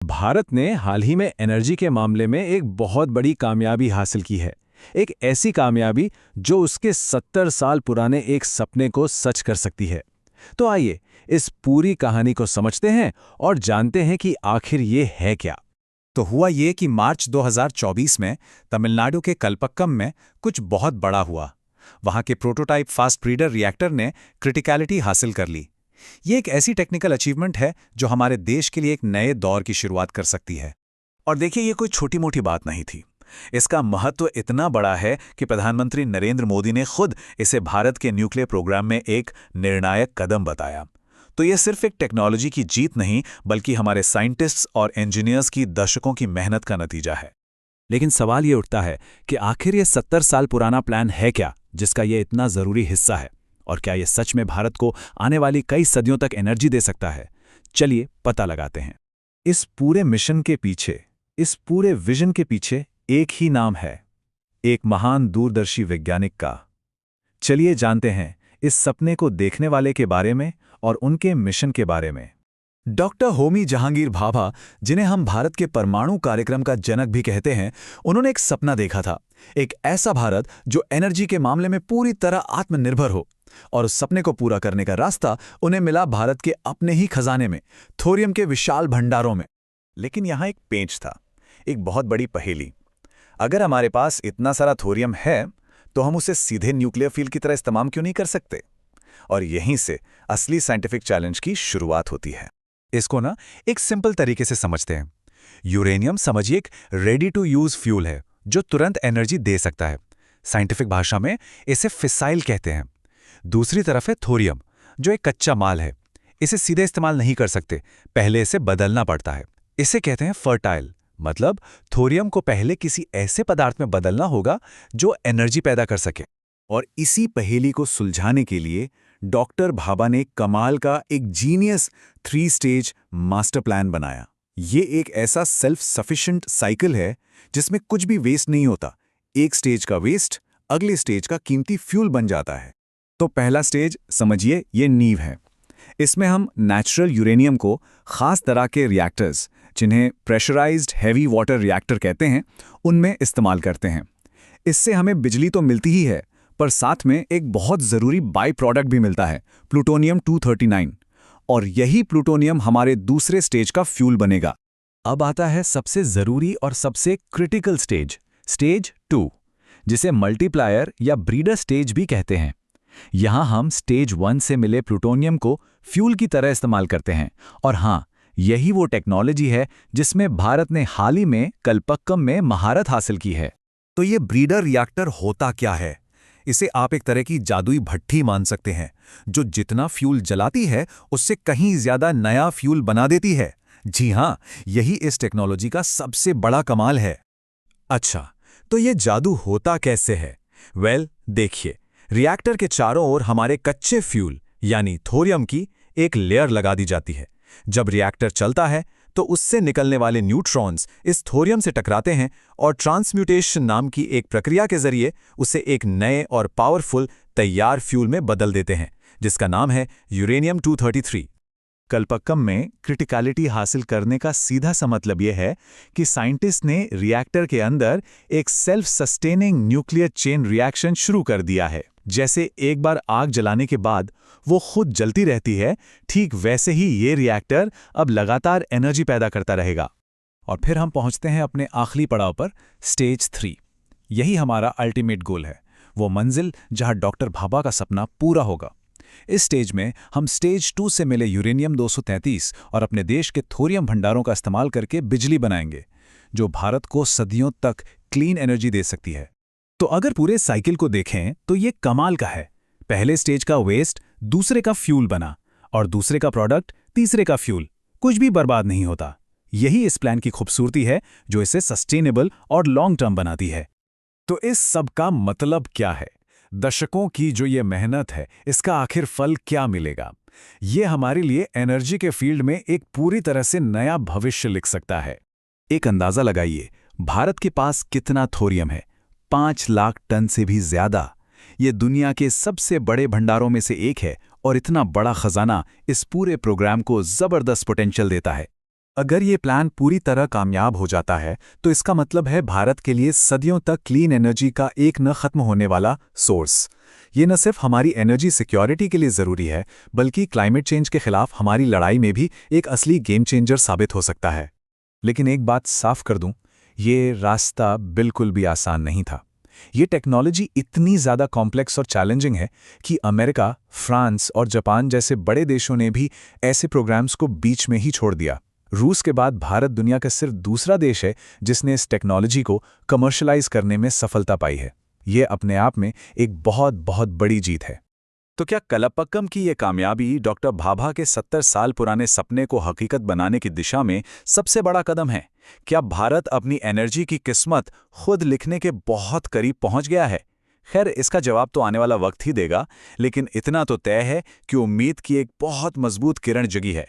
भारत ने हाल ही में एनर्जी के मामले में एक बहुत बड़ी कामयाबी हासिल की है। एक ऐसी कामयाबी जो उसके 70 साल पुराने एक सपने को सच कर सकती है। तो आइए इस पूरी कहानी को समझते हैं और जानते हैं कि आखिर ये है क्या। तो हुआ ये कि मार्च 2024 में तमिलनाडु के कलपक्कम में कुछ बहुत बड़ा हुआ। वहां के प्रोटोटाइप फास्ट ब्रीडर रिएक्टर ने क्रिटिकलिटी हासिल कर ली। ये एक ऐसी टेक्निकल अचीवमेंट है जो हमारे देश के लिए एक नए दौर की शुरुआत कर सकती है। और देखिए, ये कोई छोटी मोटी बात नहीं थी। इसका महत्व इतना बड़ा है कि प्रधानमंत्री नरेंद्र मोदी ने खुद इसे भारत के न्यूक्लियर प्रोग्राम में एक निर्णायक कदम बताया। तो यह सिर्फ एक टेक्नोलॉजी की जीत नहीं, बल्कि हमारे साइंटिस्ट्स और इंजीनियर्स की दशकों की मेहनत का नतीजा है। लेकिन सवाल ये उठता है कि आखिर ये 70 साल पुराना प्लान है क्या, जिसका ये इतना ज़रूरी हिस्सा है? और क्या ये सच में भारत को आने वाली कई सदियों तक एनर्जी दे सकता है? चलिए पता लगाते हैं। इस पूरे मिशन के पीछे, इस पूरे विजन के पीछे एक ही नाम है, एक महान दूरदर्शी वैज्ञानिक का। चलिए जानते हैं इस सपने को देखने वाले के बारे में और उनके मिशन के बारे में। डॉक्टर होमी जहांगीर भाभा, जिन्हें हम भारत के परमाणु कार्यक्रम का जनक भी कहते हैं, उन्होंने एक सपना देखा था। एक ऐसा भारत जो एनर्जी के मामले में पूरी तरह आत्मनिर्भर हो। और उस सपने को पूरा करने का रास्ता उन्हें मिला भारत के अपने ही खजाने में, थोरियम के विशाल भंडारों में। लेकिन यहां एक पेंच था, एक बहुत बड़ी पहेली। अगर हमारे पास इतना सारा थोरियम है तो हम उसे सीधे न्यूक्लियर फ्यूल की तरह इस्तेमाल क्यों नहीं कर सकते? और यहीं से असली साइंटिफिक चैलेंज की शुरुआत होती है। इसको ना एक सिंपल तरीके से समझते हैं। यूरेनियम समझिए एक रेडी टू यूज फ्यूल है जो तुरंत एनर्जी दे सकता है। साइंटिफिक भाषा में इसे फिसाइल कहते हैं। दूसरी तरफ है थोरियम, जो एक कच्चा माल है। इसे सीधे इस्तेमाल नहीं कर सकते, पहले इसे बदलना पड़ता है। इसे कहते हैं फर्टाइल, मतलब थोरियम को पहले किसी ऐसे पदार्थ में बदलना होगा जो एनर्जी पैदा कर सके। और इसी पहेली को सुलझाने के लिए डॉक्टर भाभा ने कमाल का एक जीनियस 3 स्टेज मास्टर प्लान बनाया। ये एक ऐसा सेल्फ सफिशिएंट साइकिल है जिसमें कुछ भी वेस्ट नहीं होता। एक स्टेज का वेस्ट अगले स्टेज का कीमती फ्यूल बन जाता है। तो पहला स्टेज समझिए, ये नींव है। इसमें हम नेचुरल यूरेनियम को खास तरह के रिएक्टर्स, जिन्हें प्रेशराइज्ड हैवी वाटर रिएक्टर कहते हैं, उनमें इस्तेमाल करते हैं। इससे हमें बिजली तो मिलती ही है, पर साथ में एक बहुत ज़रूरी बाई प्रोडक्ट भी मिलता है, प्लूटोनियम 239। और यही प्लूटोनियम हमारे दूसरे स्टेज का फ्यूल बनेगा। अब आता है सबसे ज़रूरी और सबसे क्रिटिकल स्टेज, स्टेज 2, जिसे मल्टीप्लायर या ब्रीडर स्टेज भी कहते हैं। यहां हम स्टेज 1 से मिले प्लूटोनियम को फ्यूल की तरह इस्तेमाल करते हैं। और हां, यही वो टेक्नोलॉजी है जिसमें भारत ने हाल ही में कलपक्कम में महारत हासिल की है। तो ये ब्रीडर रिएक्टर होता क्या है? इसे आप एक तरह की जादुई भट्ठी मान सकते हैं, जो जितना फ्यूल जलाती है उससे कहीं ज्यादा नया फ्यूल बना देती है। जी हां, यही इस टेक्नोलॉजी का सबसे बड़ा कमाल है। अच्छा, तो ये जादू होता कैसे है? देखिए, रिएक्टर के चारों ओर हमारे कच्चे फ्यूल यानी थोरियम की एक लेयर लगा दी जाती है। जब रिएक्टर चलता है तो उससे निकलने वाले न्यूट्रॉन्स इस थोरियम से टकराते हैं और ट्रांसम्यूटेशन नाम की एक प्रक्रिया के जरिए उसे एक नए और पावरफुल तैयार फ्यूल में बदल देते हैं, जिसका नाम है यूरेनियम 233। कलपक्कम में क्रिटिकलिटी हासिल करने का सीधा सा मतलब यह है कि साइंटिस्ट ने रिएक्टर के अंदर एक self sustaining nuclear chain reaction शुरू कर दिया है। जैसे एक बार आग जलाने के बाद वो खुद जलती रहती है, ठीक वैसे ही ये रिएक्टर अब लगातार एनर्जी पैदा करता रहेगा। और फिर हम पहुंचते हैं अपने आखिरी पड़ाव पर, स्टेज 3। यही हमारा अल्टीमेट गोल है, वो मंजिल जहां डॉक्टर भाभा का सपना पूरा होगा। इस स्टेज में हम स्टेज 2 से मिले यूरेनियम 233 और अपने देश के थोरियम भंडारों का इस्तेमाल करके बिजली बनाएंगे, जो भारत को सदियों तक क्लीन एनर्जी दे सकती है। तो अगर पूरे साइकिल को देखें तो ये कमाल का है। पहले स्टेज का वेस्ट दूसरे का फ्यूल बना और दूसरे का प्रोडक्ट तीसरे का फ्यूल। कुछ भी बर्बाद नहीं होता। यही इस प्लान की खूबसूरती है जो इसे सस्टेनेबल और लॉन्ग टर्म बनाती है। तो इस सब का मतलब क्या है? दशकों की जो ये मेहनत है, इसका आखिर फल क्या मिलेगा? ये हमारे लिए एनर्जी के फील्ड में एक पूरी तरह से नया भविष्य लिख सकता है। एक अंदाजा लगाइए, भारत के पास कितना थोरियम है? 5 लाख टन से भी ज्यादा। ये दुनिया के सबसे बड़े भंडारों में से एक है और इतना बड़ा खजाना इस पूरे प्रोग्राम को जबरदस्त पोटेंशियल देता है। अगर ये प्लान पूरी तरह कामयाब हो जाता है तो इसका मतलब है भारत के लिए सदियों तक क्लीन एनर्जी का एक न खत्म होने वाला सोर्स। ये न सिर्फ हमारी एनर्जी सिक्योरिटी के लिए ज़रूरी है, बल्कि क्लाइमेट चेंज के खिलाफ हमारी लड़ाई में भी एक असली गेम चेंजर साबित हो सकता है। लेकिन एक बात साफ कर दूं, ये रास्ता बिल्कुल भी आसान नहीं था। ये टेक्नोलॉजी इतनी ज़्यादा कॉम्प्लेक्स और चैलेंजिंग है कि अमेरिका, फ्रांस और जापान जैसे बड़े देशों ने भी ऐसे प्रोग्राम्स को बीच में ही छोड़ दिया। रूस के बाद भारत दुनिया का सिर्फ दूसरा देश है जिसने इस टेक्नोलॉजी को कमर्शलाइज करने में सफलता पाई है। ये अपने आप में एक बहुत बहुत बड़ी जीत है। तो क्या कलपक्कम की ये कामयाबी डॉक्टर भाभा के 70 साल पुराने सपने को हकीकत बनाने की दिशा में सबसे बड़ा कदम है? क्या भारत अपनी एनर्जी की किस्मत खुद लिखने के बहुत करीब पहुंच गया है? खैर, इसका जवाब तो आने वाला वक्त ही देगा, लेकिन इतना तो तय है कि उम्मीद की एक बहुत मजबूत किरण जगी है।